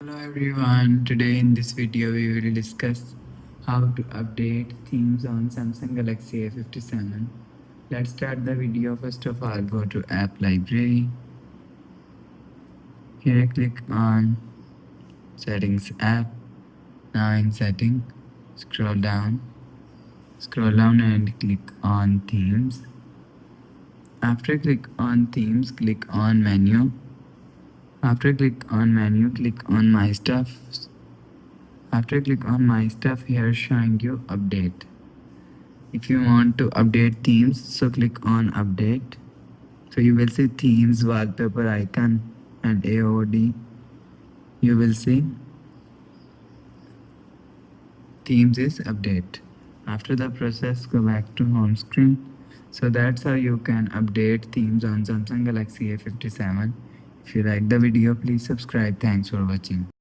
Hello everyone, today in this video we will discuss how to update themes on Samsung Galaxy A57. Let's start the video. First of all, go to app library. Here click on settings app. Now in setting, scroll down and click on themes. After click on themes, click on menu. After click on menu, click on my stuff. After click on my stuff, here showing you update. If you want to update themes, so click on update. So you will see themes, wallpaper icon and AOD. You will see themes is update. After the process, go back to home screen. So that's how you can update themes on Samsung Galaxy A57. If you like the video, please subscribe. Thanks for watching.